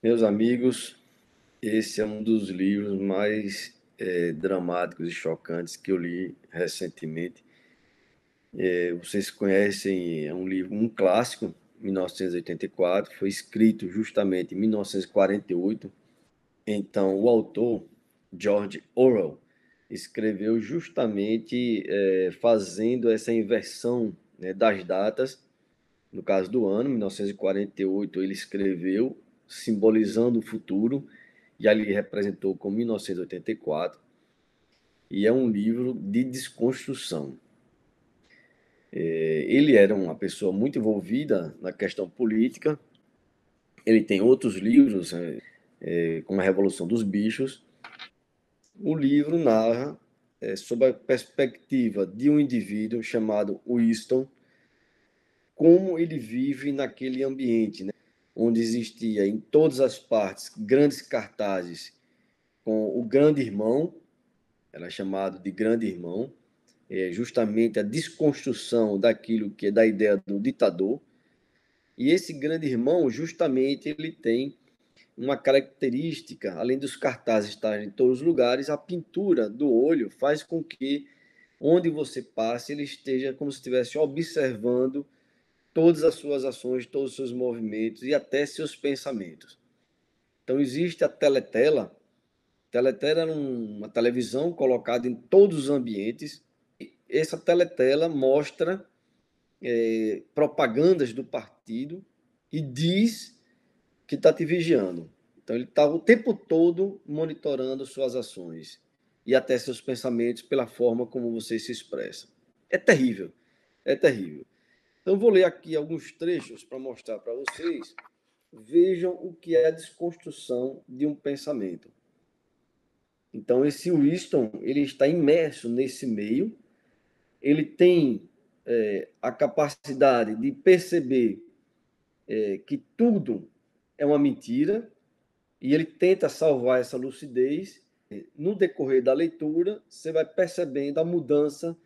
Meus amigos, esse é um dos livros mais dramáticos e chocantes que eu li recentemente. Vocês conhecem, é um livro, um clássico, 1984, foi escrito justamente em 1948. Então, o autor, George Orwell, escreveu justamente fazendo essa inversão, né, das datas. No caso do ano, 1948, ele escreveu simbolizando o futuro, e ali representou como 1984, e é um livro de desconstrução. Ele era uma pessoa muito envolvida na questão política, ele tem outros livros, como A Revolução dos Bichos. O livro narra sob a perspectiva de um indivíduo chamado Winston, como ele vive naquele ambiente, né, onde existia em todas as partes grandes cartazes com o Grande Irmão, era chamado de Grande Irmão, justamente a desconstrução daquilo que é da ideia do ditador. E esse Grande Irmão, justamente, ele tem uma característica, além dos cartazes estarem em todos os lugares, a pintura do olho faz com que, onde você passe, ele esteja como se estivesse observando todas as suas ações, todos os seus movimentos e até seus pensamentos. Então, existe a teletela. Teletela era uma televisão colocada em todos os ambientes. Essa teletela mostra propagandas do partido e diz que está te vigiando. Então, ele está o tempo todo monitorando suas ações e até seus pensamentos pela forma como você se expressa. É terrível, é terrível. Então, eu vou ler aqui alguns trechos para mostrar para vocês. Vejam o que é a desconstrução de um pensamento. Então, esse Winston, ele está imerso nesse meio, ele tem a capacidade de perceber que tudo é uma mentira, e ele tenta salvar essa lucidez. No decorrer da leitura, você vai percebendo a mudança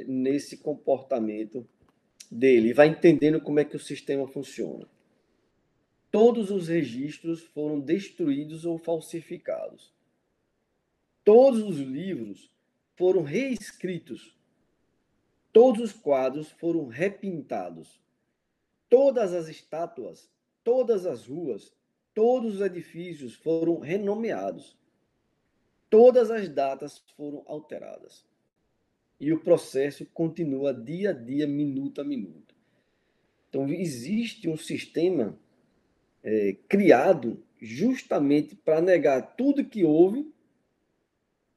nesse comportamento dele, e vai entendendo como é que o sistema funciona. Todos os registros foram destruídos ou falsificados. Todos os livros foram reescritos. Todos os quadros foram repintados. Todas as estátuas, todas as ruas, todos os edifícios foram renomeados. Todas as datas foram alteradas. E o processo continua dia a dia, minuto a minuto. Então, existe um sistema criado justamente para negar tudo que houve,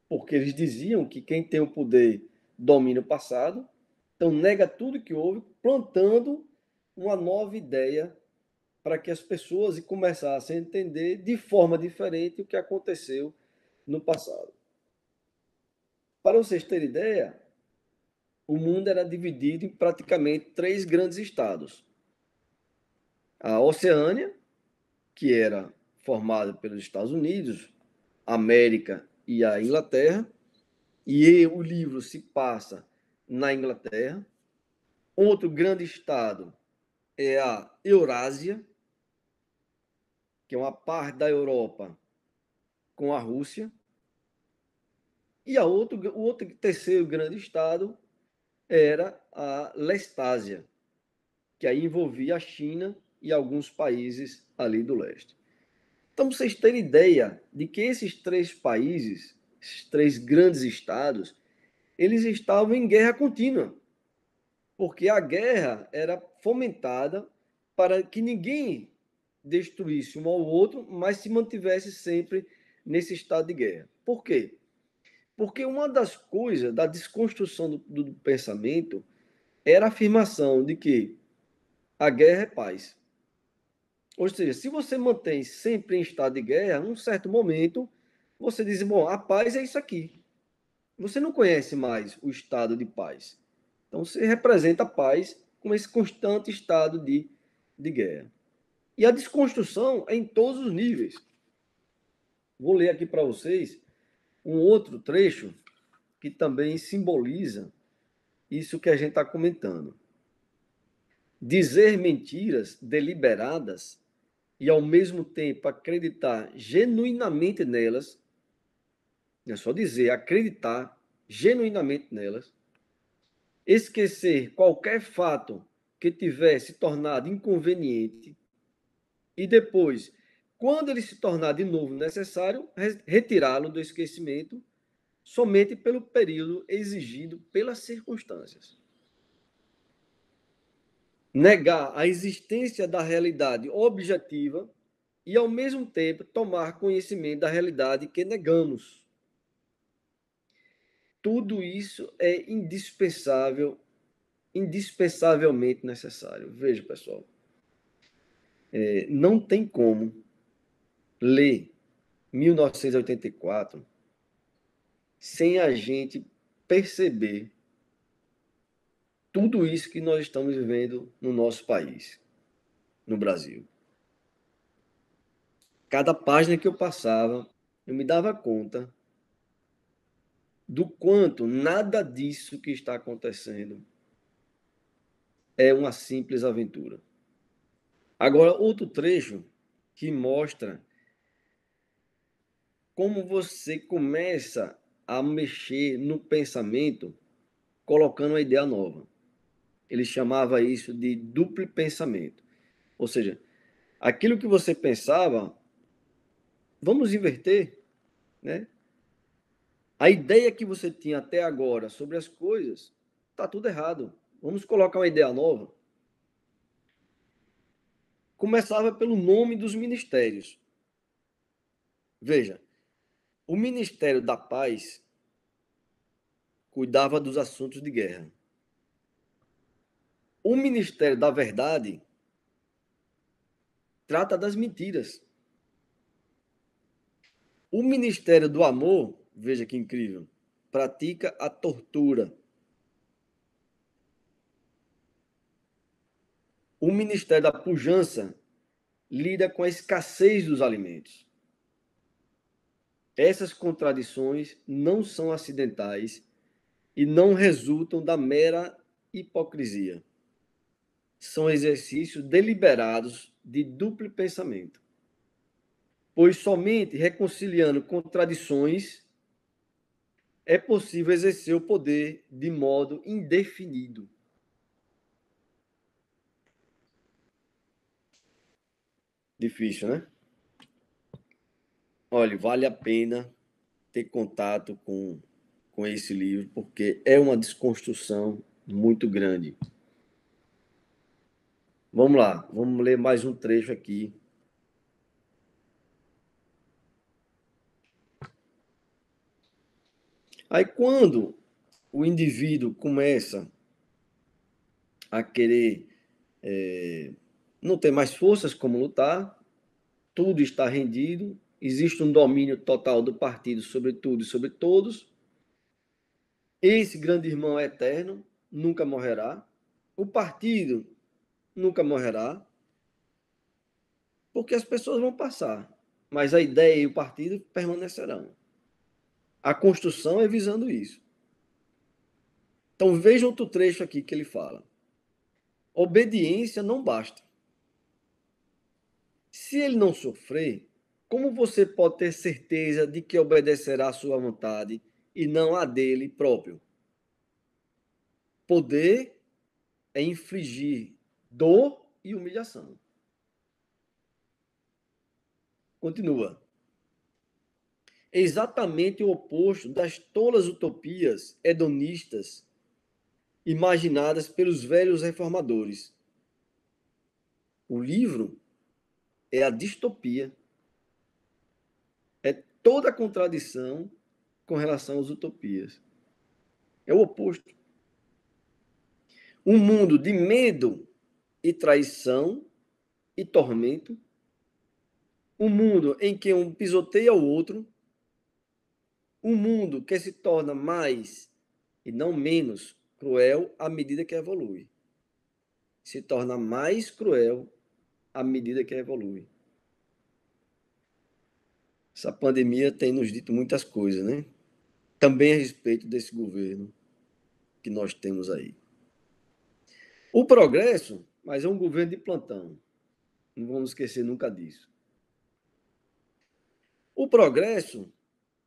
porque eles diziam que quem tem o poder domina o passado, então nega tudo que houve, plantando uma nova ideia para que as pessoas começassem a entender de forma diferente o que aconteceu no passado. Para vocês terem ideia, o mundo era dividido em praticamente 3 grandes estados. A Oceânia, que era formada pelos Estados Unidos, América e a Inglaterra, e o livro se passa na Inglaterra. Outro grande estado é a Eurásia, que é uma parte da Europa com a Rússia. E o outro terceiro grande estado era a Lestásia, que aí envolvia a China e alguns países ali do leste. Então, vocês terem ideia de que esses 3 países, esses 3 grandes estados, eles estavam em guerra contínua, porque a guerra era fomentada para que ninguém destruísse um ao outro, mas se mantivesse sempre nesse estado de guerra. Por quê? Porque uma das coisas da desconstrução do pensamento era a afirmação de que a guerra é paz. Ou seja, se você mantém sempre em estado de guerra, num certo momento, você diz, bom, a paz é isso aqui. Você não conhece mais o estado de paz. Então, você representa a paz com esse constante estado de guerra. E a desconstrução é em todos os níveis. Vou ler aqui para vocês um outro trecho que também simboliza isso que a gente está comentando. Dizer mentiras deliberadas e, ao mesmo tempo, acreditar genuinamente nelas, não é só dizer, acreditar genuinamente nelas, esquecer qualquer fato que tivesse tornado inconveniente e depois, quando ele se tornar de novo necessário, retirá-lo do esquecimento somente pelo período exigido pelas circunstâncias. Negar a existência da realidade objetiva e, ao mesmo tempo, tomar conhecimento da realidade que negamos. Tudo isso é indispensável, indispensavelmente necessário. Veja, pessoal, não tem como ler 1984 sem a gente perceber tudo isso que nós estamos vivendo no nosso país, no Brasil. Cada página que eu passava, eu me dava conta do quanto nada disso que está acontecendo é uma simples aventura. Agora, outro trecho que mostra como você começa a mexer no pensamento colocando uma ideia nova. Ele chamava isso de duplo pensamento. Ou seja, aquilo que você pensava, vamos inverter, né? A ideia que você tinha até agora sobre as coisas, está tudo errado. Vamos colocar uma ideia nova. Começava pelo nome dos ministérios. Veja, o Ministério da Paz cuidava dos assuntos de guerra. O Ministério da Verdade trata das mentiras. O Ministério do Amor, veja que incrível, pratica a tortura. O Ministério da Pujança lida com a escassez dos alimentos. Essas contradições não são acidentais e não resultam da mera hipocrisia. São exercícios deliberados de duplo pensamento. Pois somente reconciliando contradições é possível exercer o poder de modo indefinido. Difícil, né? Olha, vale a pena ter contato com esse livro, porque é uma desconstrução muito grande. Vamos lá, vamos ler mais um trecho aqui. Aí, quando o indivíduo começa a querer não ter mais forças como lutar, tudo está rendido, existe um domínio total do partido sobre tudo e sobre todos. Esse grande irmão é eterno, nunca morrerá. O partido nunca morrerá, porque as pessoas vão passar, mas a ideia e o partido permanecerão. A construção é visando isso. Então veja outro trecho aqui que ele fala. Obediência não basta. Se ele não sofrer, como você pode ter certeza de que obedecerá à sua vontade e não à dele próprio? Poder é infligir dor e humilhação. Continua. Exatamente o oposto das tolas utopias hedonistas imaginadas pelos velhos reformadores. O livro é a distopia, é toda a contradição com relação às utopias. É o oposto. Um mundo de medo e traição e tormento, um mundo em que um pisoteia o outro, um mundo que se torna mais e não menos cruel à medida que evolui. Se torna mais cruel à medida que evolui. Essa pandemia tem nos dito muitas coisas, né? Também a respeito desse governo que nós temos aí. O progresso, mas é um governo de plantão. Não vamos esquecer nunca disso. O progresso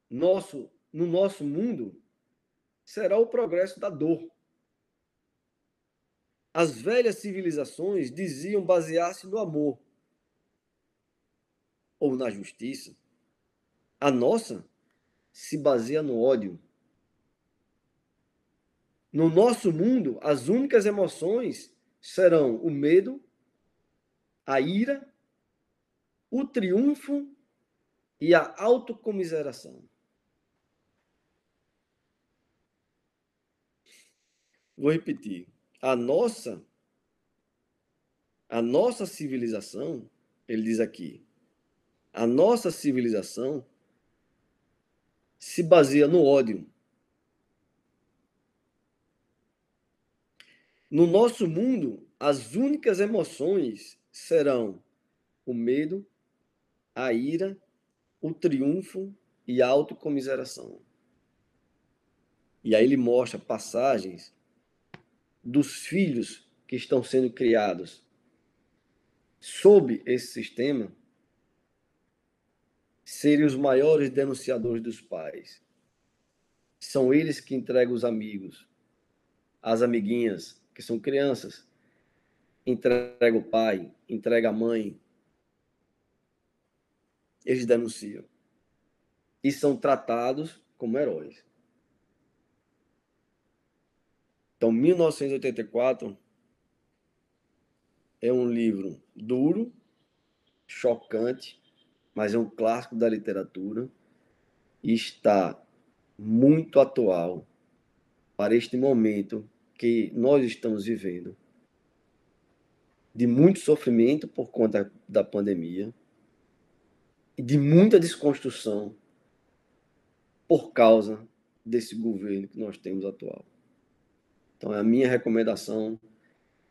no nosso mundo será o progresso da dor. As velhas civilizações diziam basear-se no amor ou na justiça. A nossa se baseia no ódio. No nosso mundo, as únicas emoções serão o medo, a ira, o triunfo e a autocomiseração. Vou repetir. A nossa civilização, ele diz aqui, a nossa civilização se baseia no ódio. No nosso mundo, as únicas emoções serão o medo, a ira, o triunfo e a autocomiseração. E aí ele mostra passagens dos filhos que estão sendo criados sob esse sistema serem os maiores denunciadores dos pais. São eles que entregam os amigos, as amiguinhas, que são crianças, entrega o pai, entrega a mãe. Eles denunciam. E são tratados como heróis. Então, 1984 é um livro duro, chocante, mas é um clássico da literatura e está muito atual para este momento que nós estamos vivendo, de muito sofrimento por conta da pandemia e de muita desconstrução por causa desse governo que nós temos atual. Então, é a minha recomendação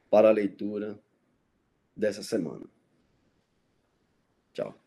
para a leitura dessa semana. Tchau.